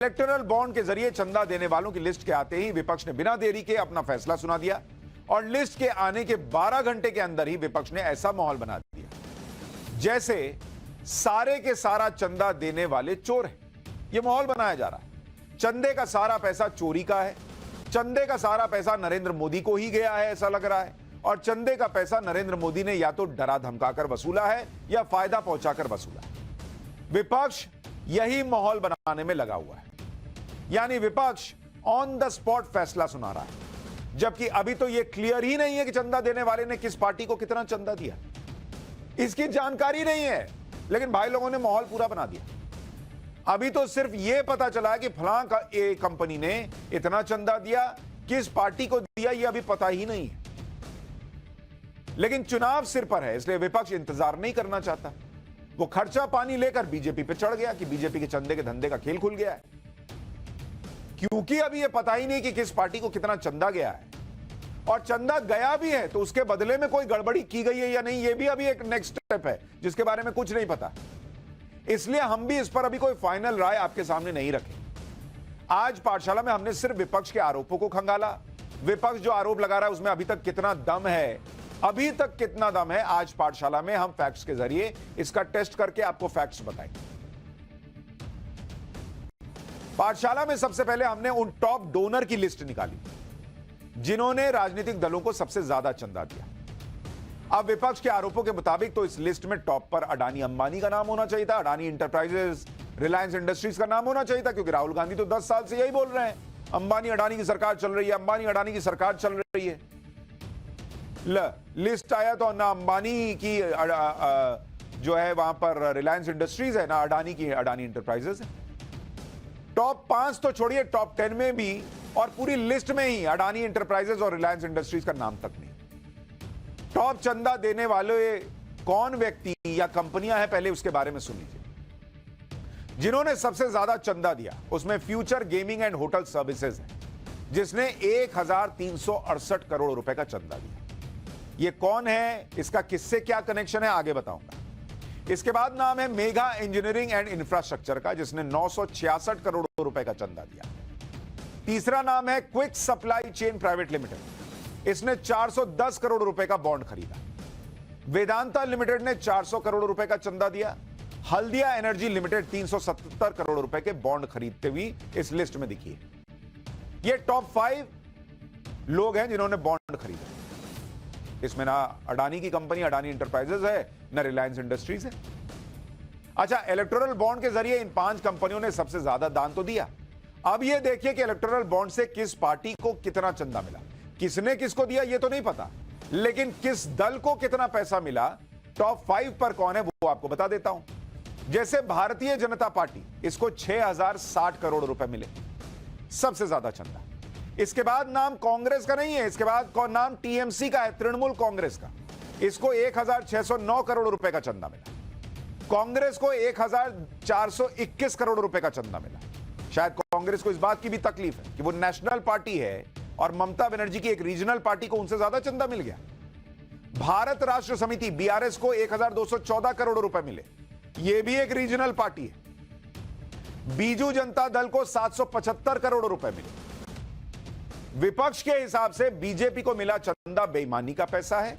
Electoral bond के जरिए चंदा देने वालों की लिस्ट के आते ही विपक्ष ने बिना देरी के अपना फैसला सुना दिया और लिस्ट के आने के 12 घंटे के अंदर ही विपक्ष ने ऐसा माहौल बना दिया जैसे सारे के सारा चंदा देने वाले चोर हैं। यह माहौल बनाया जा रहा है। चंदे का सारा पैसा चोरी का है, चंदे का सारा पैसा नरेंद्र मोदी को ही गया है ऐसा लग रहा है, और चंदे का पैसा नरेंद्र मोदी ने या तो डरा धमकाकर वसूला है या फायदा पहुंचाकर वसूला है। विपक्ष यही माहौल बनाने में लगा हुआ है, यानी विपक्ष ऑन द स्पॉट फैसला सुना रहा है, जबकि अभी तो यह क्लियर ही नहीं है कि चंदा देने वाले ने किस पार्टी को कितना चंदा दिया, इसकी जानकारी नहीं है। लेकिन भाई लोगों ने माहौल पूरा बना दिया। अभी तो सिर्फ यह पता चला कि फलां कंपनी ने इतना चंदा दिया, किस पार्टी को दिया यह अभी पता ही नहीं है। लेकिन चुनाव सिर पर है, इसलिए विपक्ष इंतजार नहीं करना चाहता। वो खर्चा पानी लेकर बीजेपी पे चढ़ गया कि बीजेपी के चंदे के धंधे का खेल खुल गया है, क्योंकि अभी यह पता ही नहीं कि किस पार्टी को कितना चंदा गया है, और चंदा गया भी है तो उसके बदले में कोई गड़बड़ी की गई है या नहीं, यह भी अभी एक नेक्स्ट स्टेप है जिसके बारे में कुछ नहीं पता। इसलिए हम भी इस पर अभी कोई फाइनल राय आपके सामने नहीं रखे। आज पाठशाला में हमने सिर्फ विपक्ष के आरोपों को खंगाला। विपक्ष जो आरोप लगा रहा है उसमें अभी तक कितना दम है, अभी तक कितना दम है, आज पाठशाला में हम फैक्ट्स के जरिए इसका टेस्ट करके आपको फैक्ट्स बताएंगे। पाठशाला में सबसे पहले हमने उन टॉप डोनर की लिस्ट निकाली जिन्होंने राजनीतिक दलों को सबसे ज्यादा चंदा दिया। अब विपक्ष के आरोपों के मुताबिक तो इस लिस्ट में टॉप पर अडानी अंबानी का नाम होना चाहिए था, अडानी इंटरप्राइजेस, रिलायंस इंडस्ट्रीज का नाम होना चाहिए था, क्योंकि राहुल गांधी तो 10 साल से यही बोल रहे हैं, अंबानी अडानी की सरकार चल रही है, अंबानी अडानी की सरकार चल रही है। लिस्ट आया तो ना अंबानी की जो है वहां पर रिलायंस इंडस्ट्रीज है, ना अडानी की अडानी इंटरप्राइजेस है। टॉप 5 तो छोड़िए, टॉप 10 में भी और पूरी लिस्ट में ही अडानी इंटरप्राइजेस और रिलायंस इंडस्ट्रीज का नाम तक नहीं। टॉप चंदा देने वाले कौन व्यक्ति या कंपनियां हैं, पहले उसके बारे में सुन लीजिए। जिन्होंने सबसे ज्यादा चंदा दिया उसमें future gaming and hotel services है, जिसने 1368 करोड़ रुपए का चंदा दिया। यह कौन है, इसका किससे क्या कनेक्शन है, आगे बताऊंगा। इसके बाद नाम है मेगा इंजीनियरिंग एंड इंफ्रास्ट्रक्चर का, जिसने 966 करोड़ रुपए का चंदा दिया। तीसरा नाम है quick supply chain private limited, इसने 410 करोड़ रुपए का बॉन्ड खरीदा। वेदांता लिमिटेड ने 400 करोड़ रुपए का चंदा दिया। हल्दिया एनर्जी लिमिटेड 370 करोड़ रुपए के बॉन्ड खरीदते हुए इस लिस्ट में दिखी है। ये टॉप 5 लोग हैं जिन्होंने बॉन्ड खरीदा। इसमें ना अडानी की कंपनी अडानी इंटरप्राइजेस है, ना रिलायंस इंडस्ट्रीज है। अच्छा, इलेक्टोरल बॉन्ड के जरिए इन 5 कंपनियों ने सबसे ज्यादा दान तो दिया। अब यह देखिए कि इलेक्टोरल बॉन्ड से किस पार्टी को कितना चंदा मिला, किसने किसको दिया यह तो नहीं पता, लेकिन किस दल को कितना पैसा मिला, टॉप 5 पर कौन है वो आपको बता देता हूं। जैसे भारतीय जनता पार्टी, इसको 6060 करोड़ रुपए मिले, सबसे ज्यादा चंदा। इसके बाद नाम कांग्रेस का नहीं है, इसके बाद नाम टीएमसी का है, तृणमूल कांग्रेस का, इसको 1609 करोड़ रुपए का चंदा मिला। कांग्रेस को 1421 करोड़ रुपए का चंदा मिला। शायद कांग्रेस को इस बात की भी तकलीफ है कि वो नेशनल पार्टी है और ममता बनर्जी की एक रीजनल पार्टी को उनसे ज्यादा चंदा मिल गया। भारत राष्ट्र समिति बीआरएस को 1214 करोड़ रुपए मिले, यह भी एक रीजनल पार्टी है। बीजू जनता दल को 775 करोड़ रुपए मिले। विपक्ष के हिसाब से बीजेपी को मिला चंदा बेईमानी का पैसा है,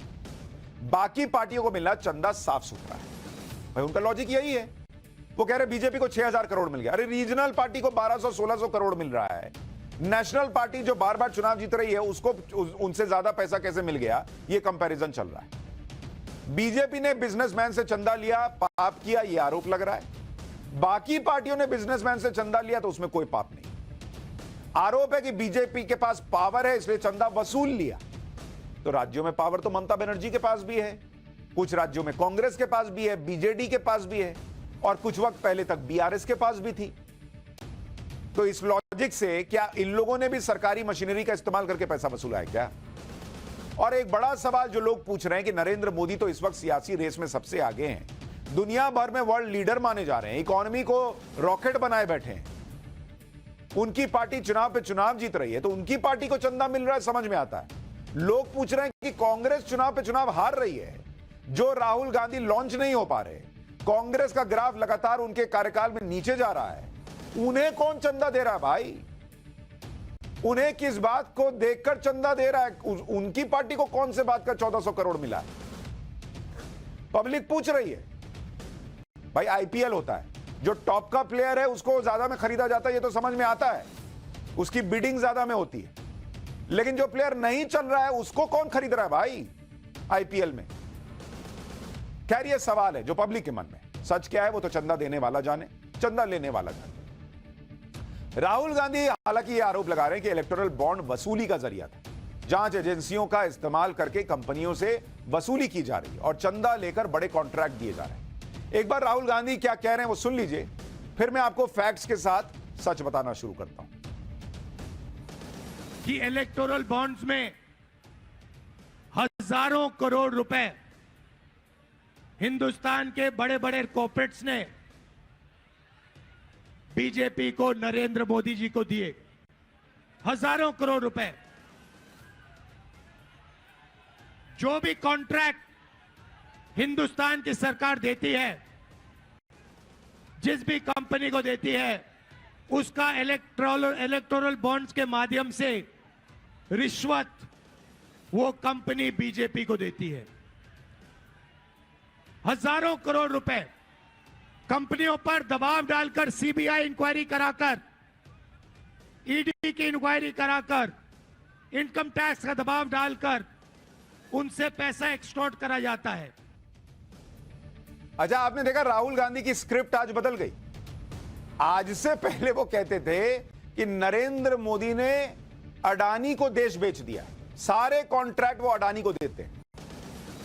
बाकी पार्टियों को मिला चंदा साफ सुथरा है। भाई उनका लॉजिक यही है, वो कह रहे बीजेपी को 6000 करोड़ मिल गया, अरे रीजनल पार्टी को 1200-1600 करोड़ मिल रहा है। नेशनल पार्टी जो बार बार चुनाव जीत रही है उसको उनसे ज्यादा पैसा कैसे मिल गया, ये कंपैरिजन चल रहा है। बीजेपी ने बिजनेसमैन से चंदा लिया, पाप किया, ये आरोप लग रहा है। बाकी पार्टियों ने बिजनेसमैन से चंदा लिया तो उसमें कोई पाप नहीं। आरोप है कि बीजेपी के पास पावर है इसलिए चंदा वसूल लिया। तो राज्यों में पावर तो ममता बनर्जी के पास भी है, कुछ राज्यों में कांग्रेस के पास भी है, बीजेडी के पास भी है, और कुछ वक्त पहले तक बीआरएस के पास भी थी। तो इस लॉजिक से क्या इन लोगों ने भी सरकारी मशीनरी का इस्तेमाल करके पैसा वसूला है क्या? और एक बड़ा सवाल जो लोग पूछ रहे हैं कि नरेंद्र मोदी तो इस वक्त सियासी रेस में सबसे आगे हैं, दुनिया भर में वर्ल्ड लीडर माने जा रहे हैं, इकोनॉमी को रॉकेट बनाए बैठे हैं, उनकी पार्टी चुनाव पे चुनाव जीत रही है, तो उनकी पार्टी को चंदा मिल रहा है, समझ में आता है। लोग पूछ रहे हैं कि कांग्रेस चुनाव पे चुनाव हार रही है, जो राहुल गांधी लॉन्च नहीं हो पा रहे, कांग्रेस का ग्राफ लगातार उनके कार्यकाल में नीचे जा रहा है, उन्हें कौन चंदा दे रहा है भाई? उन्हें किस बात को देखकर चंदा दे रहा है? उनकी पार्टी को कौन से बात का 1400 करोड़ मिला है? पब्लिक पूछ रही है। भाई आईपीएल होता है, जो टॉप का प्लेयर है उसको ज्यादा में खरीदा जाता है, ये तो समझ में आता है, उसकी बिडिंग ज्यादा में होती है। लेकिन जो प्लेयर नहीं चल रहा है उसको कौन खरीद रहा है भाई आईपीएल में? खैर ये सवाल है जो पब्लिक के मन में। सच क्या है वो तो चंदा देने वाला जाने, चंदा लेने वाला जाने। राहुल गांधी हालांकि ये आरोप लगा रहे हैं कि इलेक्टोरल बॉन्ड वसूली का जरिया था, जांच एजेंसियों का इस्तेमाल करके कंपनियों से वसूली की जा रही है और चंदा लेकर बड़े कॉन्ट्रैक्ट दिए जा रहे हैं। एक बार राहुल गांधी क्या कह रहे हैं वो सुन लीजिए, फिर मैं आपको फैक्ट्स के साथ सच बताना शुरू करता हूं। कि इलेक्टोरल बॉन्ड्स में हजारों करोड़ रुपए हिंदुस्तान के बड़े बड़े कॉर्पोरेट्स ने बीजेपी को, नरेंद्र मोदी जी को दिए। हजारों करोड़ रुपए। जो भी कॉन्ट्रैक्ट हिंदुस्तान की सरकार देती है, जिस भी कंपनी को देती है, उसका इलेक्टोरल बॉन्ड्स के माध्यम से रिश्वत वो कंपनी बीजेपी को देती है। हजारों करोड़ रुपए कंपनियों पर दबाव डालकर, सीबीआई इंक्वायरी कराकर, ईडी की इंक्वायरी कराकर, इनकम टैक्स का दबाव डालकर उनसे पैसा एक्सटॉर्ट करा जाता है। अच्छा, आपने देखा राहुल गांधी की स्क्रिप्ट आज बदल गई। आज से पहले वो कहते थे कि नरेंद्र मोदी ने अडानी को देश बेच दिया, सारे कॉन्ट्रैक्ट वो अडानी को देते हैं।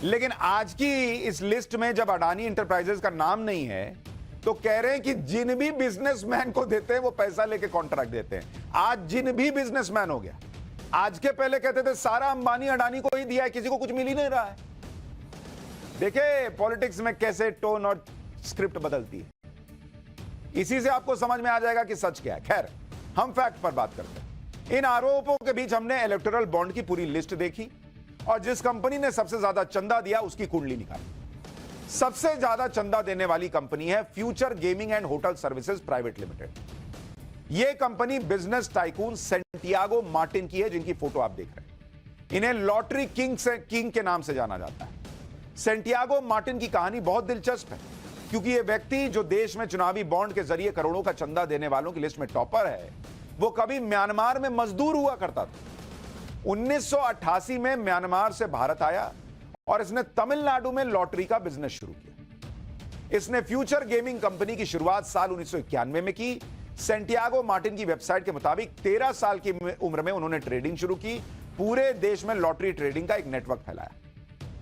लेकिन आज की इस लिस्ट में जब अडानी इंटरप्राइजेस का नाम नहीं है तो कह रहे हैं कि जिन भी बिजनेसमैन को देते हैं वो पैसा लेके कॉन्ट्रैक्ट देते हैं। आज जिन भी बिजनेसमैन हो गया। आज के पहले कहते थे सारा अंबानी अडानी को ही दिया है, किसी को कुछ मिल ही नहीं रहा है। देखिए पॉलिटिक्स में कैसे टोन और स्क्रिप्ट बदलती है, इसी से आपको समझ में आ जाएगा कि सच क्या है। खैर हम फैक्ट पर बात करते हैं। इन आरोपों के बीच हमने इलेक्टोरल बॉन्ड की पूरी लिस्ट देखी और जिस कंपनी ने सबसे ज्यादा चंदा दिया उसकी कुंडली निकाली। सबसे ज्यादा चंदा देने वाली कंपनी है future gaming and hotel services private limited. यह company business tycoon Santiago Martin की है, जिनकी फोटो आप देख रहे हैं। इन्हें लॉटरी किंग के नाम से जाना जाता है। सेंटियागो मार्टिन की कहानी बहुत दिलचस्प है, क्योंकि यह व्यक्ति जो देश में चुनावी बॉन्ड के जरिए करोड़ों का चंदा देने वालों की लिस्ट में टॉपर है, वो कभी म्यांमार में मजदूर हुआ करता था। 1988 में म्यांमार से भारत आया और इसने तमिलनाडु में लॉटरी का बिजनेस शुरू किया। इसने फ्यूचर गेमिंग कंपनी की शुरुआत साल 1991 में की। सेंटियागो मार्टिन की वेबसाइट के मुताबिक 13 साल की उम्र में उन्होंने ट्रेडिंग शुरू की। पूरे देश में लॉटरी ट्रेडिंग का एक नेटवर्क फैलाया।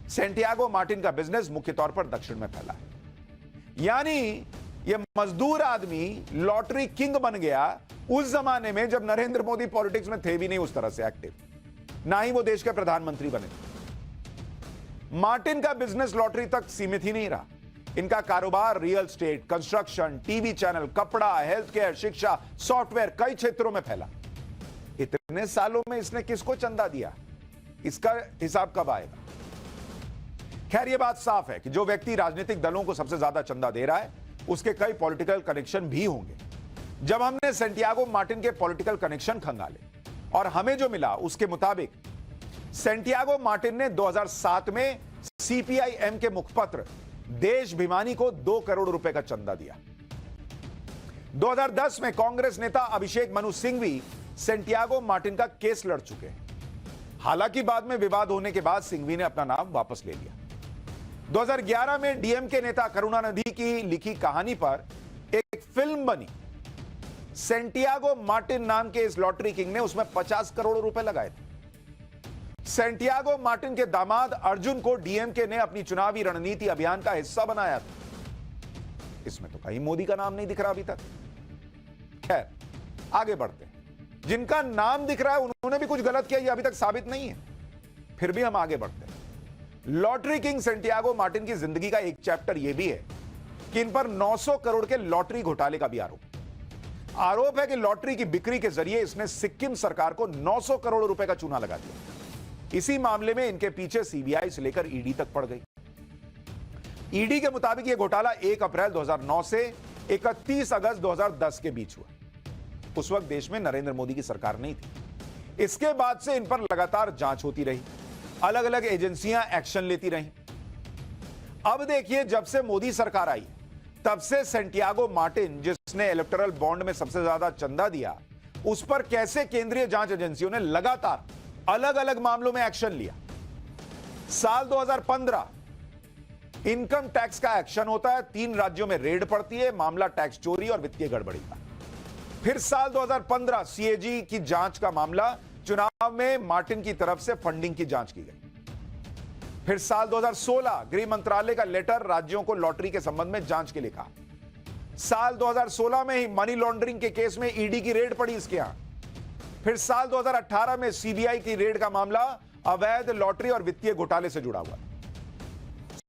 सेंटियागो मार्टिन का बिजनेस मुख्य तौर पर दक्षिण में फैला है। यानी यह मजदूर आदमी लॉटरी किंग बन गया उस जमाने में जब नरेंद्र मोदी पॉलिटिक्स में थे भी नहीं उस तरह से एक्टिव, ना ही वो देश के प्रधानमंत्री बने। मार्टिन का बिजनेस लॉटरी तक सीमित ही नहीं रहा। इनका कारोबार real estate, construction, TV channel, कपड़ा, हेल्थ केयर, शिक्षा, सॉफ्टवेयर, कई क्षेत्रों में फैला। इतने सालों में इसने किसको चंदा दिया, इसका हिसाब कब आएगा? खैर यह बात साफ है कि जो व्यक्ति राजनीतिक दलों को सबसे ज्यादा चंदा दे रहा है उसके कई पॉलिटिकल कनेक्शन भी होंगे। जब हमने सेंटियागो मार्टिन के पॉलिटिकल कनेक्शन खंगाले और हमें जो मिला उसके मुताबिक सेंटियागो मार्टिन ने 2007 में सीपीआई-एम के मुखपत्र देशभिमानी को 2 करोड़ रुपए का चंदा दिया। 2010 में कांग्रेस नेता अभिषेक मनु सिंघवी सेंटियागो मार्टिन का केस लड़ चुके हैं। हालांकि बाद में विवाद होने के बाद सिंघवी ने अपना नाम वापस ले लिया। 2011 में डीएमके नेता करुणानिधि की लिखी कहानी पर एक फिल्म बनी। सेंटियागो मार्टिन नाम के इस लॉटरी किंग ने उसमें 50 करोड़ रुपए लगाए थे। सेंटियागो मार्टिन के दामाद अर्जुन को डीएमके ने अपनी चुनावी रणनीति अभियान का हिस्सा बनाया था। इसमें तो कहीं मोदी का नाम नहीं दिख रहा अभी तक। खैर आगे बढ़ते हैं। जिनका नाम दिख रहा है उन्होंने भी कुछ गलत किया, यह अभी तक साबित नहीं है, फिर भी हम आगे बढ़ते हैं। लॉटरी किंग सेंटियागो मार्टिन की जिंदगी का एक चैप्टर यह भी है कि इन पर 900 करोड़ के लॉटरी घोटाले का भी आरोप है कि लॉटरी की बिक्री के जरिए इसने सिक्किम सरकार को 900 करोड़ रुपए का चूना लगा दिया। इसी मामले में इनके पीछे सीबीआई से लेकर ईडी तक पड़ गई। ईडी के मुताबिक यह घोटाला 1 अप्रैल 2009 से 31 अगस्त 2010 के बीच हुआ। उस वक्त देश में नरेंद्र मोदी की सरकार नहीं थी। इसके बाद से इन पर लगातार जांच होती रही, अलग अलग एजेंसियां एक्शन लेती रहीं। अब देखिए, जब से मोदी सरकार आई तब से सैंटियागो मार्टिन, जिसने इलेक्टोरल बॉन्ड में सबसे ज्यादा चंदा दिया, उस पर कैसे केंद्रीय जांच एजेंसियों ने लगातार अलग अलग मामलों में एक्शन लिया। साल 2015 इनकम टैक्स का एक्शन होता है, 3 राज्यों में रेड पड़ती है, मामला टैक्स चोरी और वित्तीय गड़बड़ी का। फिर साल 2015 सीएजी की जांच का मामला, चुनाव में मार्टिन की तरफ से फंडिंग की जांच की गई। फिर साल 2016 गृह मंत्रालय का लेटर राज्यों को लॉटरी के संबंध में जांच के लिए कहा। साल 2016 में ही मनी लॉन्ड्रिंग के केस में ईडी की रेड पड़ी इसके यहां। फिर साल 2018 में सीबीआई की रेड का मामला अवैध लॉटरी और वित्तीय घोटाले से जुड़ा हुआ।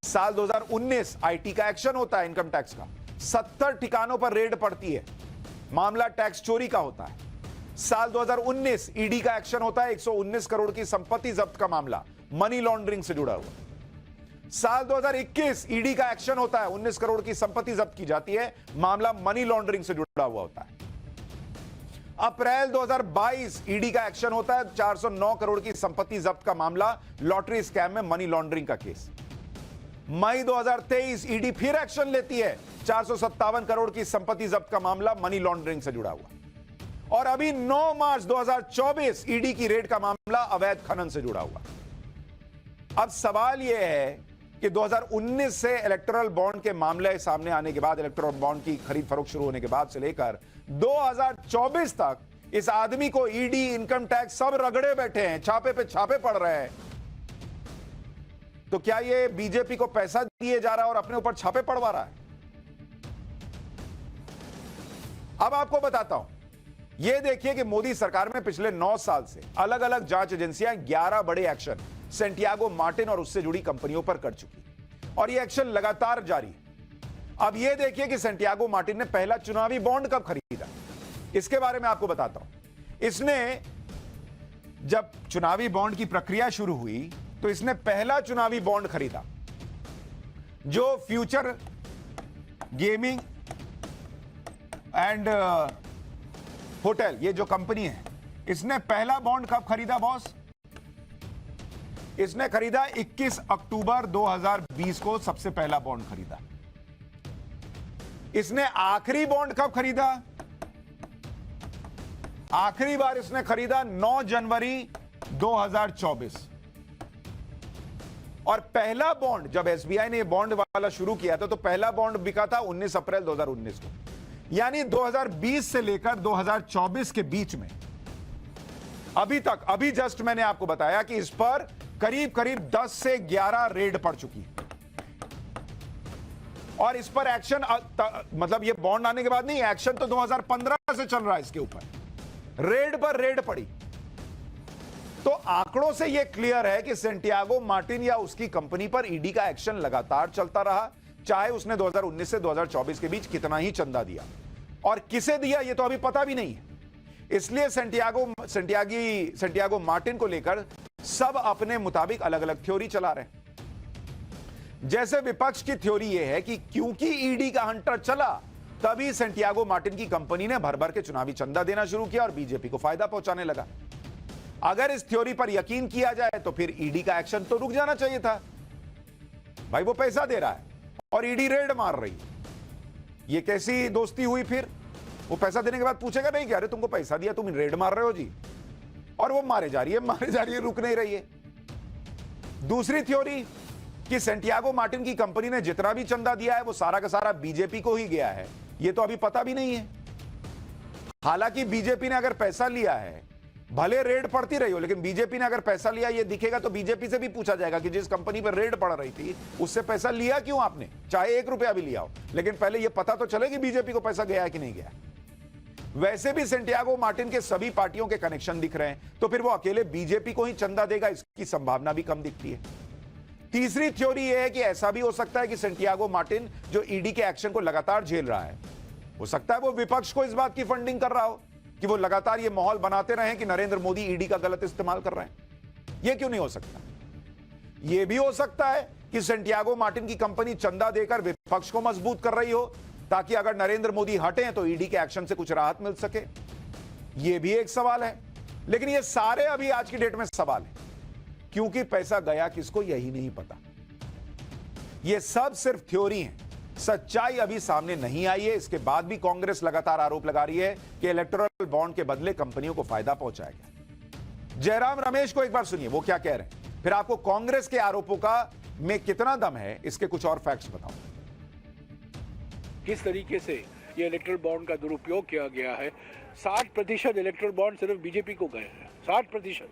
साल 2019 आईटी का एक्शन होता है, इनकम टैक्स का, 70 ठिकानों पर रेड पड़ती है, मामला टैक्स चोरी का होता है। साल 2019 ईडी का एक्शन होता है, 119 करोड़ की संपत्ति जब्त का मामला मनी लॉन्ड्रिंग से जुड़ा हुआ। साल 2021 ईडी का एक्शन होता है, 19 करोड़ की संपत्ति जब्त की जाती है, मामला मनी लॉन्ड्रिंग से जुड़ा हुआ होता है। अप्रैल 2022 ईडी का एक्शन होता है, 409 करोड़ की संपत्ति जब्त का मामला, लॉटरी स्कैम में मनी लॉन्ड्रिंग का केस। मई 2023 ईडी फिर एक्शन लेती है, 457 करोड़ की संपत्ति जब्त का मामला मनी लॉन्ड्रिंग से जुड़ा हुआ। और अभी 9 मार्च 2024 ईडी की रेड का मामला अवैध खनन से जुड़ा हुआ। अब सवाल यह है कि 2019 से इलेक्टोरल बॉन्ड के मामले सामने आने के बाद, इलेक्टोरल बॉन्ड की खरीद फरोख्त शुरू होने के बाद से लेकर 2024 तक इस आदमी को ईडी, इनकम टैक्स सब रगड़े बैठे हैं, छापे पे छापे पड़ रहे हैं। तो क्या ये बीजेपी को पैसा दिए जा रहा है और अपने ऊपर छापे पड़वा रहा है? अब आपको बताता हूं, यह देखिए कि मोदी सरकार में पिछले 9 साल से अलग अलग जांच एजेंसियां 11 बड़े एक्शन सैंटियागो मार्टिन और उससे जुड़ी कंपनियों पर कर चुकी, और यह एक्शन लगातार जारी है। अब यह देखिए कि सैंटियागो मार्टिन ने पहला चुनावी बॉन्ड कब खरीदा, इसके बारे में आपको बताता हूं। इसने जब चुनावी बॉन्ड की प्रक्रिया शुरू हुई तो इसने पहला चुनावी बॉन्ड खरीदा जो फ्यूचर गेमिंग एंड होटल, ये जो कंपनी है, इसने पहला बॉन्ड कब खरीदा बॉस? इसने खरीदा 21 अक्टूबर 2020 को सबसे पहला बॉन्ड खरीदा। इसने आखिरी बॉन्ड कब खरीदा? आखिरी बार इसने खरीदा 9 जनवरी 2024। और पहला बॉन्ड जब एसबीआई ने बॉन्ड वाला शुरू किया था तो पहला बॉन्ड बिका था 19 अप्रैल 2019 को, यानी 2020 से लेकर 2024 के बीच में अभी तक, अभी जस्ट मैंने आपको बताया कि इस पर करीब करीब 10 से 11 रेड पड़ चुकी है। और इस पर एक्शन, मतलब ये बॉन्ड आने के बाद नहीं, एक्शन तो 2015 से चल रहा है इसके ऊपर, रेड पर रेड पड़ी। तो आंकड़ों से यह क्लियर है कि सैंटियागो मार्टिन या उसकी कंपनी पर ईडी का एक्शन लगातार चलता रहा, चाहे उसने 2019 से 2024 के बीच कितना ही चंदा दिया, और किसे दिया यह तो अभी पता भी नहीं है। इसलिए सैंटियागो मार्टिन को लेकर सब अपने मुताबिक अलग अलग थ्योरी चला रहे हैं। जैसे विपक्ष की थ्योरी यह है कि क्योंकि ईडी का हंटर चला तभी सैंटियागो मार्टिन की कंपनी ने भर भर के चुनावी चंदा देना शुरू किया और बीजेपी को फायदा पहुंचाने लगा। अगर इस थ्योरी पर यकीन किया जाए तो फिर ईडी का एक्शन तो रुक जाना चाहिए था। भाई वो पैसा दे रहा है और ईडी रेड मार रही है, ये कैसी दोस्ती हुई? फिर वो पैसा देने के बाद पूछेगा नहीं कि अरे तुमको पैसा दिया, तुम रेड मार रहे हो जी, और वो मारे जा रही है, रुक नहीं रही है। दूसरी थ्योरी कि सैंटियागो मार्टिन की कंपनी ने जितना भी चंदा दिया है वो सारा का सारा बीजेपी को ही गया है, ये तो अभी पता भी नहीं है। हालांकि बीजेपी ने अगर पैसा लिया है, भले रेड पड़ती रही हो, लेकिन बीजेपी ने अगर पैसा लिया ये दिखेगा तो बीजेपी से भी पूछा जाएगा कि जिस कंपनी पर रेड पड़ रही थी उससे पैसा लिया क्यों आपने, चाहे 1 रुपया भी लिया हो, लेकिन पहले ये पता तो चले कि बीजेपी को पैसा गया है कि नहीं गया। वैसे भी सैंटियागो मार्टिन के सभी पार्टियों के कनेक्शन दिख रहे हैं, तो फिर वो अकेले बीजेपी को ही चंदा देगा, इसकी संभावना भी कम दिखती है। तीसरी थ्योरी यह है कि ऐसा भी हो सकता है कि सैंटियागो मार्टिन जो ईडी के एक्शन को लगातार झेल रहा है, हो सकता है वो विपक्ष को इस बात की फंडिंग कर रहा हो कि वो लगातार ये माहौल बनाते रहे कि नरेंद्र मोदी ईडी का गलत इस्तेमाल कर रहे हैं। ये क्यों नहीं हो सकता? ये भी हो सकता है कि सैंटियागो मार्टिन की कंपनी चंदा देकर विपक्ष को मजबूत कर रही हो ताकि अगर नरेंद्र मोदी हटें तो ईडी के एक्शन से कुछ राहत मिल सके। यह भी एक सवाल है। लेकिन ये सारे अभी आज की डेट में सवाल है, क्योंकि पैसा गया किसको यही नहीं पता। ये सब सिर्फ थ्योरी है, सच्चाई अभी सामने नहीं आई है। इसके बाद भी कांग्रेस लगातार आरोप लगा रही है कि इलेक्टोरल बॉन्ड के बदले कंपनियों को फायदा पहुंचाया गया। जयराम रमेश को एक बार सुनिए वो क्या कह रहे हैं, फिर आपको कांग्रेस के आरोपों का में कितना दम है इसके कुछ और फैक्ट्स बताऊं। किस तरीके से ये इलेक्ट्रल बॉन्ड का दुरुपयोग किया गया है। 60% इलेक्ट्रल बॉन्ड सिर्फ बीजेपी को गए हैं, 60%,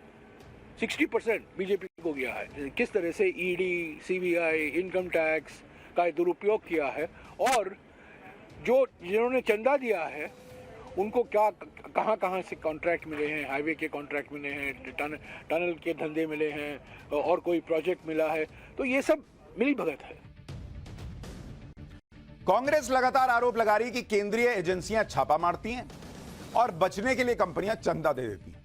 60% बीजेपी को गया है। किस तरह से ईडी, सीबीआई, इनकम टैक्स का दुरुपयोग किया है, और जिन्होंने चंदा दिया है उनको क्या कहां से कॉन्ट्रैक्ट मिले हैं, हाईवे के कॉन्ट्रैक्ट मिले हैं, टनल के धंधे मिले हैं, और कोई प्रोजेक्ट मिला है, तो ये सब मिली भगत है। कांग्रेस लगातार आरोप लगा रही है कि केंद्रीय एजेंसियां छापा मारती हैं और बचने के लिए कंपनियां चंदा दे देती हैं।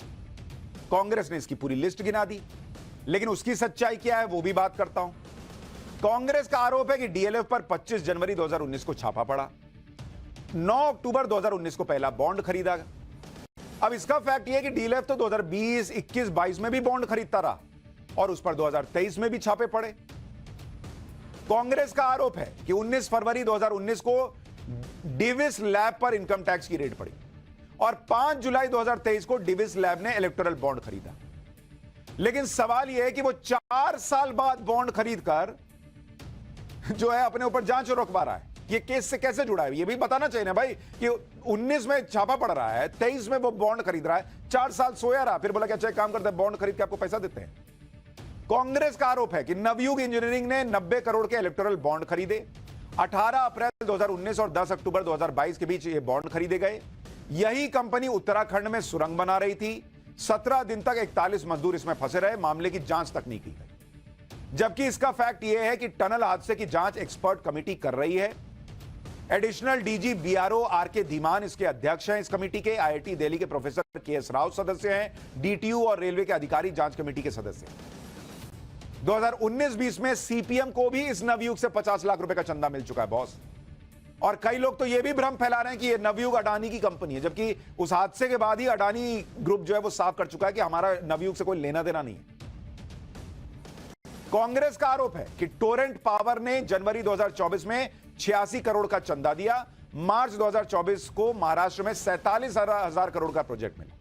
कांग्रेस ने इसकी पूरी लिस्ट गिना दी, लेकिन उसकी सच्चाई क्या है वो भी बात करता हूं। कांग्रेस का आरोप है कि डीएलएफ पर 25 जनवरी 2019 को छापा पड़ा, 9 अक्टूबर 2019 को पहला बॉन्ड खरीदा। अब इसका फैक्ट यह है कि डीएलएफ तो 2020, 21, 22 में भी बॉन्ड खरीदता रहा और उस पर 2023 में भी छापे पड़े। कांग्रेस का आरोप है कि 19 फरवरी 2019 को डिविस लैब पर इनकम टैक्स की रेड पड़ी और 5 जुलाई 2023 को डिविस लैब ने इलेक्टोरल बॉन्ड खरीदा। लेकिन सवाल यह है कि वो 4 साल बाद बॉन्ड खरीदकर जो है अपने ऊपर जांच रुकवा रहा है। ये केस से कैसे जुड़ा है ये भी बताना चाहिए ना भाई, कि 19 में छापा पड़ रहा है, 23 में वो बॉन्ड खरीद रहा है, 4 साल सोया रहा, फिर बोला कि अच्छा एक काम करते हैं बॉन्ड खरीद के आपको पैसा देते हैं। कांग्रेस का आरोप है कि नवयुग इंजीनियरिंग ने 90 करोड़ के इलेक्टोरल बॉन्ड खरीदे। 18 अप्रैल 2019 और 10 अक्टूबर 2022 के बीच ये बॉन्ड खरीदे गए। यही कंपनी उत्तराखंड में सुरंग बना रही थी। 17 दिन तक 41 मजदूर इसमें फंसे रहे, मामले की जांच तक नहीं की गई। जबकि इसका फैक्ट यह है कि टनल हादसे की जांच एक्सपर्ट कमेटी कर रही है। Additional DG BRO RK Dhiman इसके अध्यक्ष हैं। इस कमेटी के आईआईटी दिल्ली के प्रोफेसर केएस राव सदस्य हैं। डीटीयू और रेलवे के अधिकारी जांच कमेटी के सदस्य हैं। 2019-20 में सीपीएम को भी इस नवयुग से 50 लाख रुपए का चंदा मिल चुका है बॉस। और कई लोग तो यह भी भ्रम फैला रहे हैं कि यह नवयुग अडानी की कंपनी है, जबकि उस हादसे के बाद ही अडानी ग्रुप जो है वो साफ कर चुका है कि हमारा नवयुग से कोई लेना देना नहीं है। कांग्रेस का आरोप है कि टोरेंट पावर ने जनवरी 2024 में 86 करोड़ का चंदा दिया। मार्च 2024 को महाराष्ट्र में 47,000 करोड़ का प्रोजेक्ट मिला।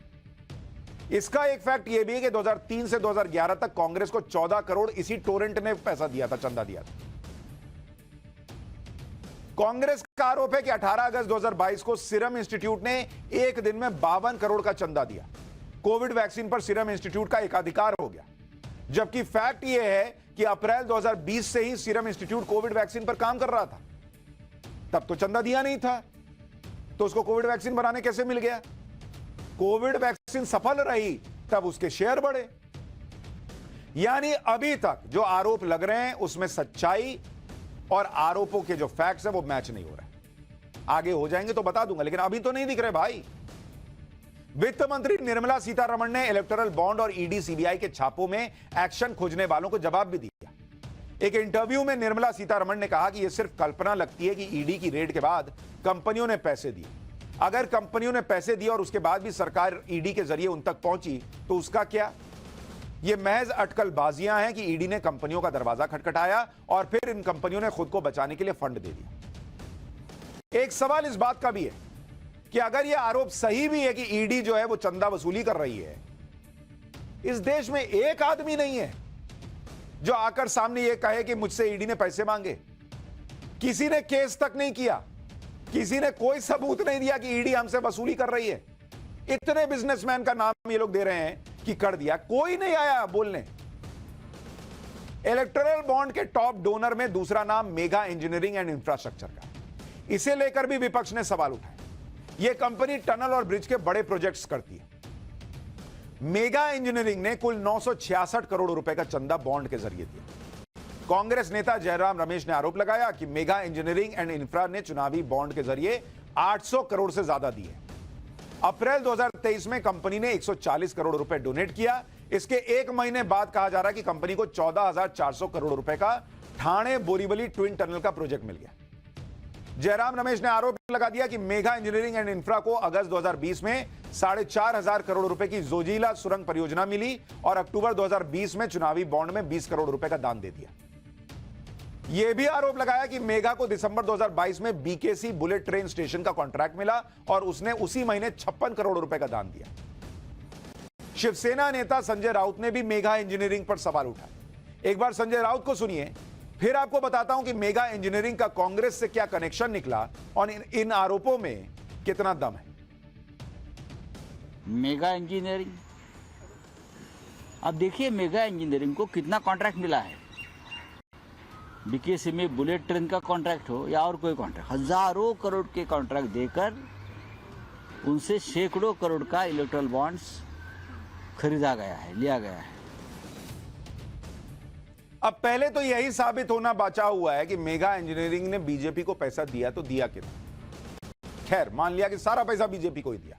इसका एक फैक्ट यह भी है कि 2003 से 2011 तक कांग्रेस को 14 करोड़ इसी टोरेंट ने पैसा दिया था, चंदा दिया था। कांग्रेस का आरोप है कि 18 अगस्त 2022 को सीरम इंस्टीट्यूट ने एक दिन में 52 करोड़ का चंदा दिया। कोविड वैक्सीन पर सीरम इंस्टीट्यूट का एकाधिकार हो गया, जबकि फैक्ट यह है कि अप्रैल 2020 से ही सीरम इंस्टीट्यूट कोविड वैक्सीन पर काम कर रहा था। तब तो चंदा दिया नहीं था, तो उसको कोविड वैक्सीन बनाने कैसे मिल गया? कोविड वैक्सीन सफल रही तब उसके शेयर बढ़े। यानी अभी तक जो आरोप लग रहे हैं उसमें सच्चाई और आरोपों के जो फैक्ट्स हैं वो मैच नहीं हो रहे। आगे हो जाएंगे तो बता दूंगा, लेकिन अभी तो नहीं दिख रहे भाई। वित्त मंत्री निर्मला सीतारमण ने इलेक्टोरल बॉन्ड और ईडी सीबीआई के छापों में एक्शन खोजने वालों को जवाब भी दिया। एक इंटरव्यू में निर्मला सीतारमण ने कहा कि यह सिर्फ कल्पना लगती है कि ईडी की रेड के बाद कंपनियों ने पैसे दिए। अगर कंपनियों ने पैसे दिए और उसके बाद भी सरकार ईडी के जरिए उन तक पहुंची तो उसका क्या? यह महज अटकलबाजियां हैं कि ईडी ने कंपनियों का दरवाजा खटखटाया और फिर इन कंपनियों ने खुद को बचाने के लिए फंड दे दिया। एक सवाल इस बात का भी है कि अगर यह आरोप सही भी है कि ईडी जो है वो चंदा वसूली कर रही है, इस देश में एक आदमी नहीं है जो आकर सामने यह कहे कि मुझसे ईडी ने पैसे मांगे। किसी ने केस तक नहीं किया, किसी ने कोई सबूत नहीं दिया कि ईडी हमसे वसूली कर रही है। इतने बिजनेसमैन का नाम ये लोग दे रहे हैं कि कर दिया, कोई नहीं आया बोलने। इलेक्टोरल बॉन्ड के टॉप डोनर में दूसरा नाम मेगा इंजीनियरिंग एंड इंफ्रास्ट्रक्चर का। इसे लेकर भी विपक्ष ने सवाल उठाए। यह कंपनी टनल और ब्रिज के बड़े प्रोजेक्ट्स करती है। मेगा इंजीनियरिंग ने कुल 966 करोड़ रुपए का चंदा बॉन्ड के जरिए दिया। कांग्रेस नेता जयराम रमेश ने आरोप लगाया कि मेगा इंजीनियरिंग एंड इंफ्रा ने चुनावी बॉन्ड के जरिए 800 करोड़ से ज्यादा दिए। अप्रैल 2023 में कंपनी ने 140 करोड़ रुपए डोनेट किया। इसके एक महीने बाद कहा जा रहा है कि कंपनी को 14,400 करोड़ रुपए का ठाणे बोरीवली ट्विन टनल का प्रोजेक्ट मिल गया। जयराम रमेश ने आरोप लगा दिया कि मेगा इंजीनियरिंग एंड इंफ्रा को अगस्त 2020 में 4,500 करोड़ रुपए की जोजिला सुरंग परियोजना मिली और अक्टूबर 2020 में चुनावी बॉन्ड में 20 करोड़ रुपए का दान दे दिया। यह भी आरोप लगाया कि मेगा को दिसंबर 2022 में बीकेसी बुलेट ट्रेन स्टेशन का कॉन्ट्रैक्ट मिला और उसने उसी महीने 56 करोड़ रुपए का दान दिया। शिवसेना नेता संजय राउत ने भी मेगा इंजीनियरिंग पर सवाल उठाया। एक बार संजय राउत को सुनिए, फिर आपको बताता हूं कि मेगा इंजीनियरिंग का कांग्रेस से क्या कनेक्शन निकला और इन आरोपों में कितना दम है। मेगा इंजीनियरिंग, अब देखिए मेगा इंजीनियरिंग को कितना कॉन्ट्रैक्ट मिला है। बीकेसी में बुलेट ट्रेन का कॉन्ट्रैक्ट हो या और कोई कॉन्ट्रैक्ट, हजारों करोड़ के कॉन्ट्रैक्ट देकर उनसे सैकड़ों करोड़ का इलेक्ट्रल बॉन्ड्स खरीदा गया है, लिया गया है। अब पहले तो यही साबित होना बचा हुआ है कि मेगा इंजीनियरिंग ने बीजेपी को पैसा दिया तो दिया कितना। खैर, मान लिया कि सारा पैसा बीजेपी को ही दिया,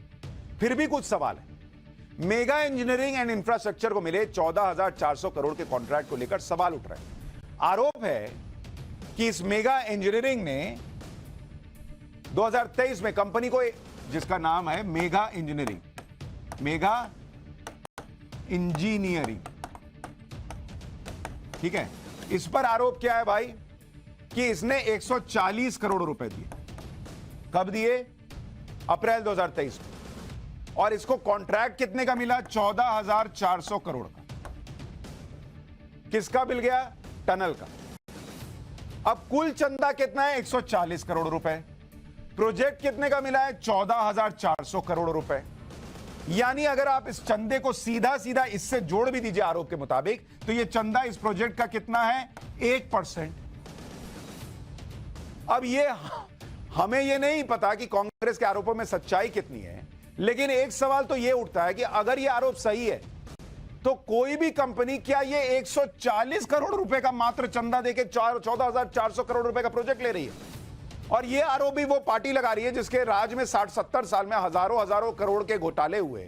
फिर भी कुछ सवाल है। मेगा इंजीनियरिंग एंड इंफ्रास्ट्रक्चर को मिले 14,400 करोड़ के कॉन्ट्रैक्ट को लेकर सवाल उठ रहे हैं। आरोप है कि इस मेगा इंजीनियरिंग ने 2023 में कंपनी को, जिसका नाम है मेगा इंजीनियरिंग, ठीक है, इस पर आरोप क्या है भाई कि इसने 140 करोड़ रुपए दिए। कब दिए? अप्रैल 2023 में। और इसको कॉन्ट्रैक्ट कितने का मिला? 14,400 करोड़ का। किसका मिल गया? टनल का। अब कुल चंदा कितना है? 140 करोड़ रुपए। प्रोजेक्ट कितने का मिला है? 14,400 करोड़ रुपए। यानी अगर आप इस चंदे को सीधा सीधा इससे जोड़ भी दीजिए आरोप के मुताबिक, तो यह चंदा इस प्रोजेक्ट का कितना है? 1%। अब हमें यह नहीं पता कि कांग्रेस के आरोपों में सच्चाई कितनी है, लेकिन एक सवाल तो यह उठता है कि अगर यह आरोप सही है तो कोई भी कंपनी क्या ये 140 करोड़ रुपए का मात्र चंदा देके 14,400 करोड़ रुपए का प्रोजेक्ट ले रही है? और ये आरोप भी वो पार्टी लगा रही है जिसके राज में 60-70 साल में हजारों करोड़ के घोटाले हुए।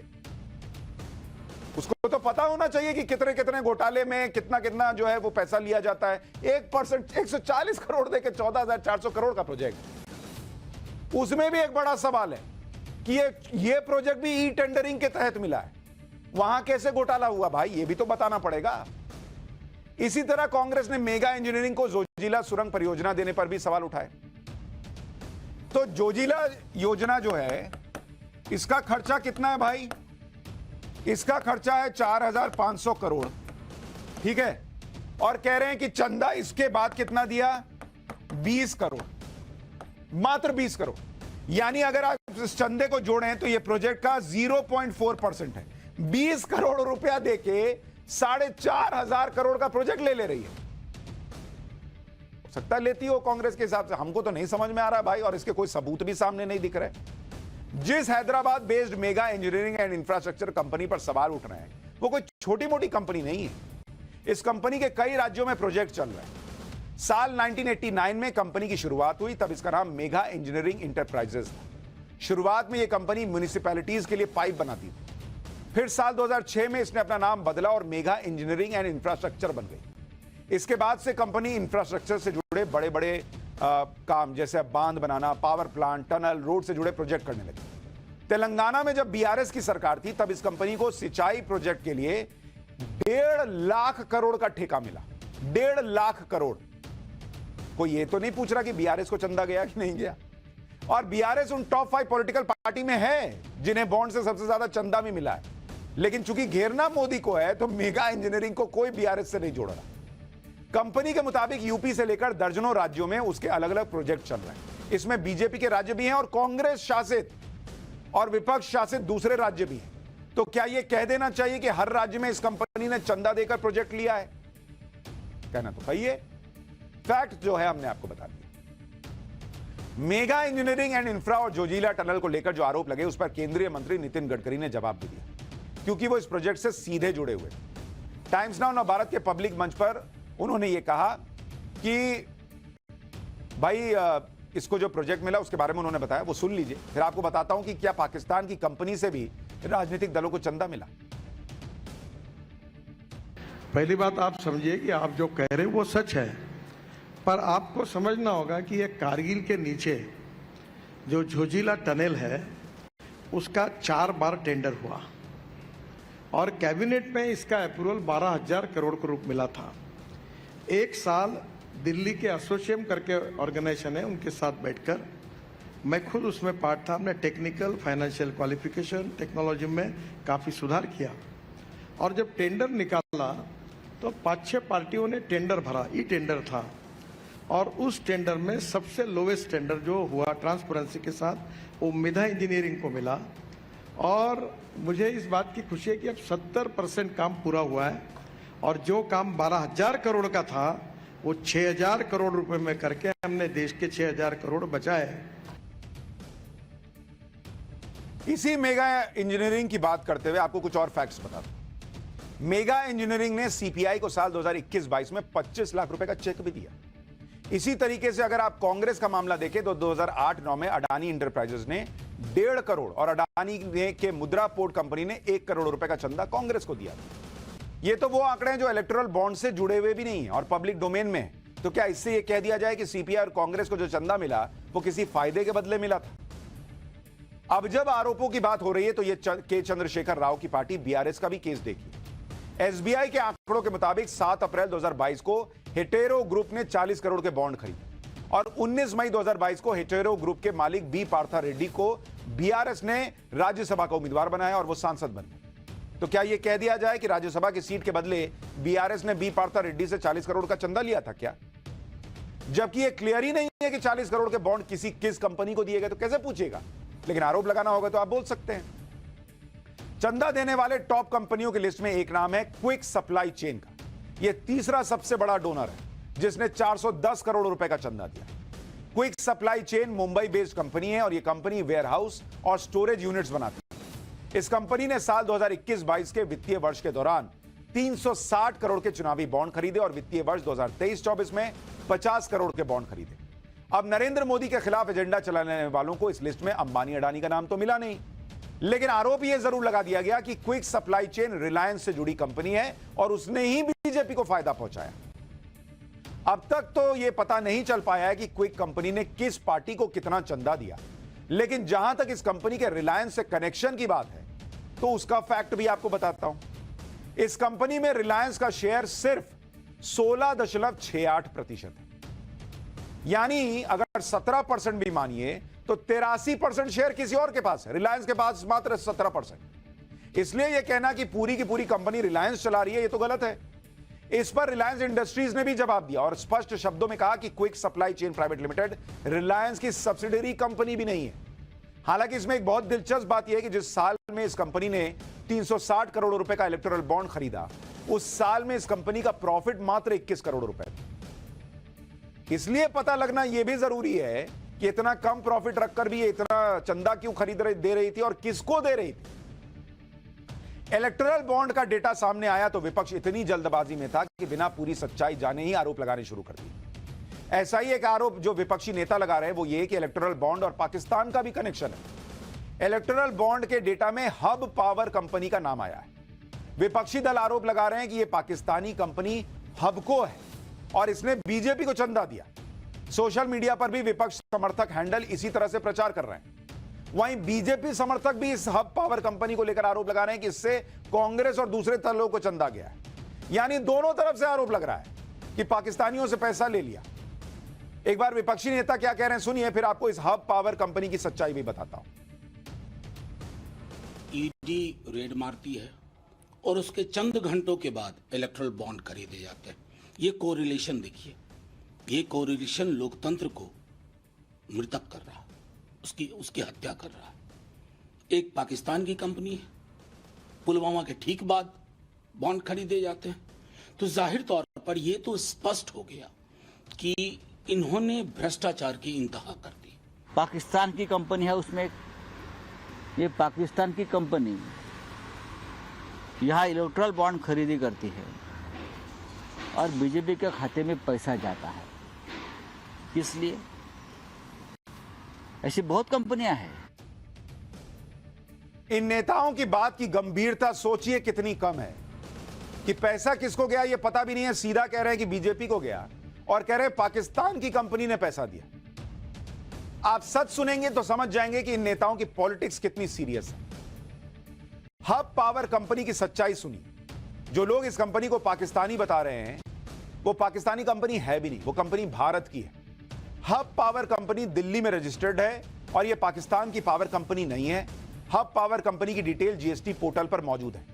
उसको तो पता होना चाहिए कि कितने कितने घोटाले में कितना कितना जो है वो पैसा लिया जाता है। 1% 140 करोड़ देके 14,400 करोड़ का प्रोजेक्ट। उसमें भी एक बड़ा सवाल है कि ये प्रोजेक्ट भी ई टेंडरिंग के तहत मिला है। वहां कैसे घोटाला हुआ भाई, ये भी तो बताना पड़ेगा। इसी तरह कांग्रेस ने मेगा इंजीनियरिंग को जोजिला सुरंग परियोजना देने पर भी सवाल उठाए। तो जोजिला योजना जो है, इसका खर्चा कितना है भाई? इसका खर्चा है 4,500 करोड़, ठीक है। और कह रहे हैं कि चंदा इसके बाद कितना दिया? 20 करोड़, मात्र 20 करोड़। यानी अगर आप इस चंदे को जोड़ें तो यह प्रोजेक्ट का 0.4% है। 20 करोड़ रुपया देके 4,500 करोड़ का प्रोजेक्ट ले रही है। हो सकता लेती हो कांग्रेस के हिसाब से, हमको तो नहीं समझ में आ रहा भाई, और इसके कोई सबूत भी सामने नहीं दिख रहे। जिस Hyderabad based mega engineering and infrastructure company पर सवाल उठ रहे हैं, वो कोई छोटी मोटी कंपनी नहीं है। इस कंपनी के कई राज्यों में प्रोजेक्ट चल रहे हैं। साल 1989 में कंपनी की शुरुआत हुई, तब इसका नाम मेगा इंजीनियरिंग इंटरप्राइजेस था। शुरुआत में यह कंपनी म्युनिसिपैलिटीज के लिए पाइप बनाती थी। फिर साल 2006 में इसने अपना नाम बदला और मेगा इंजीनियरिंग एंड इंफ्रास्ट्रक्चर बन गई। इसके बाद से कंपनी इंफ्रास्ट्रक्चर से जुड़े बड़े बड़े काम, जैसे बांध बनाना, पावर प्लांट, टनल, रोड से जुड़े प्रोजेक्ट करने लगी। तेलंगाना में जब बीआरएस की सरकार थी, तब इस कंपनी को सिंचाई प्रोजेक्ट के लिए 1.5 लाख करोड़ का ठेका मिला। 1.5 लाख करोड़। कोई ये तो नहीं पूछ रहा कि बीआरएस को चंदा गया कि नहीं गया। और बीआरएस उन टॉप 5 पॉलिटिकल पार्टी में है जिन्हें बॉन्ड से सबसे ज्यादा चंदा भी मिला है। लेकिन चूंकि घेरना मोदी को है, तो मेगा इंजीनियरिंग को कोई बीआरएस से नहीं जोड़ रहा। कंपनी के मुताबिक यूपी से लेकर दर्जनों राज्यों में उसके अलग अलग प्रोजेक्ट चल रहे हैं। इसमें बीजेपी के राज्य भी हैं और कांग्रेस शासित और विपक्ष शासित दूसरे राज्य भी हैं। तो क्या यह कह देना चाहिए कि हर राज्य में इस कंपनी ने चंदा देकर प्रोजेक्ट लिया है? कहना तो कहिए। फैक्ट जो है हमने आपको बता दिया। मेगा इंजीनियरिंग एंड इंफ्रा और जोजिला टनल को लेकर जो आरोप लगे, उस पर केंद्रीय मंत्री नितिन गडकरी ने जवाब दे दिया, क्योंकि वो इस प्रोजेक्ट से सीधे जुड़े हुए। टाइम्स नाउ नवभारत के पब्लिक मंच पर उन्होंने ये कहा कि भाई इसको जो प्रोजेक्ट मिला उसके बारे में उन्होंने बताया, वो सुन लीजिए, फिर आपको बताता हूं कि क्या पाकिस्तान की कंपनी से भी राजनीतिक दलों को चंदा मिला। पहली बात आप समझिए कि आप जो कह रहे हैं वो सच है। पर आपको समझना होगा कि ये कारगिल के नीचे जो झोजिला टनल है उसका 4 बार टेंडर हुआ और कैबिनेट में इसका अप्रूवल 12,000 करोड़ को मिला था। एक साल दिल्ली के एसोसिएम करके ऑर्गेनाइजेशन है, उनके साथ बैठकर मैं खुद उसमें पार्ट था। हमने टेक्निकल फाइनेंशियल क्वालिफिकेशन टेक्नोलॉजी में काफ़ी सुधार किया और जब टेंडर निकाला तो 5-6 पार्टियों ने टेंडर भरा, ई टेंडर था और उस टेंडर में सबसे लोवेस्ट टेंडर जो हुआ ट्रांसपेरेंसी के साथ वो मिधा इंजीनियरिंग को मिला। और मुझे इस बात की खुशी है कि अब 70% काम पूरा हुआ है और जो काम 12,000 करोड़ का था वो 6,000 करोड़ रुपए में करके हमने देश के 6,000 करोड़ बचाए। इसी मेगा इंजीनियरिंग की बात करते हुए आपको कुछ और फैक्ट्स बता दूं। मेगा इंजीनियरिंग ने सीपीआई को साल 2021-22 में 25 लाख रुपए का चेक भी दिया। इसी तरीके से अगर आप कांग्रेस का मामला देखें तो 2008-9 में अडानी इंटरप्राइजेस ने 1.5 करोड़ और अडानी के मुद्रा पोर्ट कंपनी ने 1 करोड़ रुपए का चंदा कांग्रेस को दिया। ये तो वो आंकड़े हैं जो इलेक्टोरल बॉन्ड से जुड़े हुए भी नहीं है और पब्लिक डोमेन में है। तो क्या इससे ये कह दिया जाए कि सीपीआई और कांग्रेस को जो चंदा मिला वो किसी फायदे के बदले मिला था? अब जब आरोपों की बात हो रही है तो ये के चंद्रशेखर राव की पार्टी बीआरएस का भी केस देखिए। एसबीआई के आंकड़ों के मुताबिक 7 अप्रैल 2022 को हेटेरो ग्रुप ने 40 करोड़ के बॉन्ड खरीदे और 19 मई 2022 को हेटेरो ग्रुप के मालिक बी पार्था रेड्डी को बीआरएस ने राज्यसभा का उम्मीदवार बनाया और वो सांसद बन गए। तो क्या यह कह दिया जाए कि राज्यसभा की सीट के बदले बीआरएस ने बी पार्था रेड्डी से 40 करोड़ का चंदा लिया था क्या? जबकि यह क्लियर ही नहीं है कि 40 करोड़ के बॉन्ड किस कंपनी को दिए गए, तो कैसे पूछेगा? लेकिन आरोप लगाना होगा तो आप बोल सकते हैं। चंदा देने वाले टॉप कंपनियों की लिस्ट में एक नाम है क्विक सप्लाई चेन का। यह तीसरा सबसे बड़ा डोनर है जिसने 410 करोड़ रुपए का चंदा दिया। Quick supply chain Mumbai based company है और यह कंपनी वेयरहाउस और स्टोरेज यूनिट्स बनाती है। इस कंपनी ने साल 2021-22 के वित्तीय वर्ष के दौरान 360 करोड़ के चुनावी बॉन्ड खरीदे और वित्तीय वर्ष 2023-24 में 50 करोड़ के बॉन्ड खरीदे। अब नरेंद्र मोदी के खिलाफ एजेंडा चलाने वालों को इस लिस्ट में अंबानी अडानी का नाम तो मिला नहीं, लेकिन आरोप यह जरूर लगा दिया गया कि क्विक सप्लाई चेन रिलायंस से जुड़ी कंपनी है और उसने ही बीजेपी को फायदा पहुंचाया। अब तक तो यह पता नहीं चल पाया है कि क्विक कंपनी ने किस पार्टी को कितना चंदा दिया, लेकिन जहां तक इस कंपनी के रिलायंस से कनेक्शन की बात है तो उसका फैक्ट भी आपको बताता हूं। इस कंपनी में रिलायंस का शेयर सिर्फ 16.68% है, यानी अगर 17% भी मानिए तो 83% शेयर किसी और के पास है, रिलायंस के पास मात्र 17%। इसलिए यह कहना कि पूरी की पूरी कंपनी रिलायंस चला रही है, यह तो गलत है। इस पर रिलायंस इंडस्ट्रीज ने भी जवाब दिया और स्पष्ट शब्दों में कहा कि quick supply chain private limited Reliance की सब्सिडरी कंपनी भी नहीं है। हालांकि इसमें एक बहुत दिलचस्प बात यह है कि जिस साल में इस कंपनी ने 360 करोड़ रुपए का इलेक्टोरल बॉन्ड खरीदा, उस साल में इस कंपनी का प्रॉफिट मात्र 21 करोड़ रुपए। इसलिए पता लगना यह भी जरूरी है कि इतना कम प्रॉफिट रखकर भी ये इतना चंदा क्यों दे रही थी और किसको दे रही थी। इलेक्टोरल बॉन्ड का डेटा सामने आया तो विपक्ष इतनी जल्दबाजी में था कि बिना पूरी सच्चाई जाने ही आरोप लगाने शुरू कर दिए। ऐसा ही एक आरोप जो विपक्षी नेता लगा रहे हैं वो ये कि इलेक्टोरल बॉन्ड और पाकिस्तान का भी कनेक्शन है। इलेक्टोरल बॉन्ड के डेटा में हब पावर कंपनी का नाम आया है। विपक्षी दल आरोप लगा रहे हैं कि यह पाकिस्तानी कंपनी हबको है और इसने बीजेपी को चंदा दिया। सोशल मीडिया पर भी विपक्ष समर्थक हैंडल इसी तरह से प्रचार कर रहे हैं। वहीं बीजेपी समर्थक भी इस हब पावर कंपनी को लेकर आरोप लगा रहे हैं कि इससे कांग्रेस और दूसरे दलों को चंदा गया है। यानी दोनों तरफ से आरोप लग रहा है कि पाकिस्तानियों से पैसा ले लिया। एक बार विपक्षी नेता क्या कह रहे हैं सुनिए, फिर आपको इस हब पावर कंपनी की सच्चाई भी बताता हूं। ईडी रेड मारती है और उसके चंद घंटों के बाद इलेक्ट्रल बॉन्ड खरीदे जाते हैं। ये कोरिलेशन देखिए, ये कोरिलेशन लोकतंत्र को मृतक कर रहा है, उसकी हत्या कर रहा है। एक पाकिस्तान की कंपनी है, पुलवामा के ठीक बाद बॉन्ड खरीदे जाते हैं, तो जाहिर तौर पर यह तो स्पष्ट हो गया कि इन्होंने भ्रष्टाचार की इंतहा कर दी। पाकिस्तान की कंपनी है, उसमें ये पाकिस्तान की कंपनी यहाँ इलेक्ट्रल बॉन्ड खरीदी करती है और बीजेपी के खाते में पैसा जाता है। इसलिए ऐसी बहुत कंपनियां हैं। इन नेताओं की बात की गंभीरता सोचिए कितनी कम है कि पैसा किसको गया ये पता भी नहीं है, सीधा कह रहे हैं कि बीजेपी को गया और कह रहे हैं पाकिस्तान की कंपनी ने पैसा दिया। आप सच सुनेंगे तो समझ जाएंगे कि इन नेताओं की पॉलिटिक्स कितनी सीरियस है। हब पावर कंपनी की सच्चाई सुनिए। जो लोग इस कंपनी को पाकिस्तानी बता रहे हैं वो पाकिस्तानी कंपनी है भी नहीं, वो कंपनी भारत की है। हब पावर कंपनी दिल्ली में रजिस्टर्ड है और यह पाकिस्तान की पावर कंपनी नहीं है। हब पावर कंपनी की डिटेल जीएसटी पोर्टल पर मौजूद है।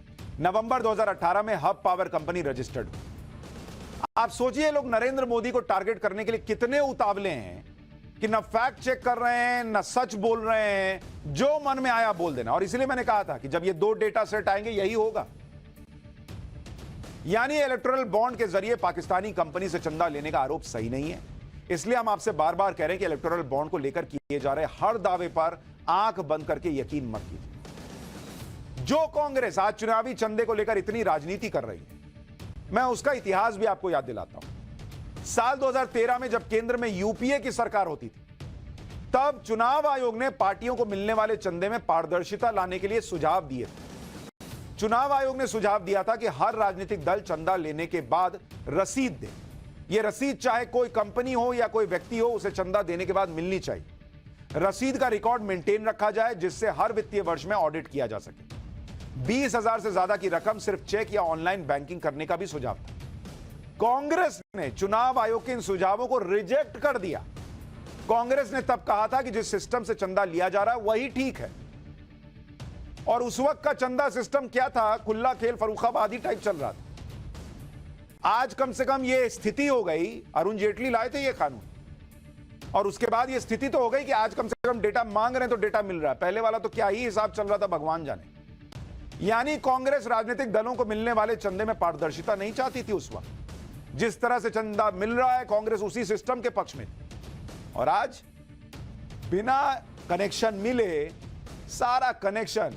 नवंबर 2018 में हब पावर कंपनी रजिस्टर्ड हुई। आप सोचिए लोग नरेंद्र मोदी को टारगेट करने के लिए कितने उतावले हैं कि न फैक्ट चेक कर रहे हैं न सच बोल रहे हैं, जो मन में आया बोल देना। और इसलिए मैंने कहा था कि जब ये 2 डेटा सेट आएंगे यही होगा। यानी इलेक्टोरल बॉन्ड के जरिए पाकिस्तानी कंपनी से चंदा लेने का आरोप सही नहीं है। इसलिए हम आपसे बार बार कह रहे हैं कि इलेक्टोरल बॉन्ड को लेकर किए जा रहे हर दावे पर आंख बंद करके यकीन मत कीजिए। जो कांग्रेस आज चुनावी चंदे को लेकर इतनी राजनीति कर रही है, मैं उसका इतिहास भी आपको याद दिलाता हूं। साल 2013 में जब केंद्र में यूपीए की सरकार होती थी, तब चुनाव आयोग ने पार्टियों को मिलने वाले चंदे में पारदर्शिता लाने के लिए सुझाव दिए थे। चुनाव आयोग ने सुझाव दिया था कि हर राजनीतिक दल चंदा लेने के बाद रसीद दे। यह रसीद चाहे कोई कंपनी हो या कोई व्यक्ति हो, उसे चंदा देने के बाद मिलनी चाहिए। रसीद का रिकॉर्ड मेंटेन रखा जाए जिससे हर वित्तीय वर्ष में ऑडिट किया जा सके। 20,000 से ज्यादा की रकम सिर्फ चेक या ऑनलाइन बैंकिंग करने का भी सुझाव था। कांग्रेस ने चुनाव आयोग के इन सुझावों को रिजेक्ट कर दिया। कांग्रेस ने तब कहा था कि जिस सिस्टम से चंदा लिया जा रहा है वही ठीक है। और उस वक्त का चंदा सिस्टम क्या था? खुला खेल फर्रुखाबादी टाइप चल रहा था। आज कम से कम यह स्थिति हो गई, अरुण जेटली लाए थे यह कानून, और उसके बाद यह स्थिति तो हो गई कि आज कम से कम डेटा मांग रहे हैं तो डेटा मिल रहा है। पहले वाला तो क्या ही हिसाब चल रहा था भगवान जाने। यानी कांग्रेस राजनीतिक दलों को मिलने वाले चंदे में पारदर्शिता नहीं चाहती थी उस वक्त। जिस तरह से चंदा मिल रहा है, कांग्रेस उसी सिस्टम के पक्ष में थी। और आज बिना कनेक्शन मिले सारा कनेक्शन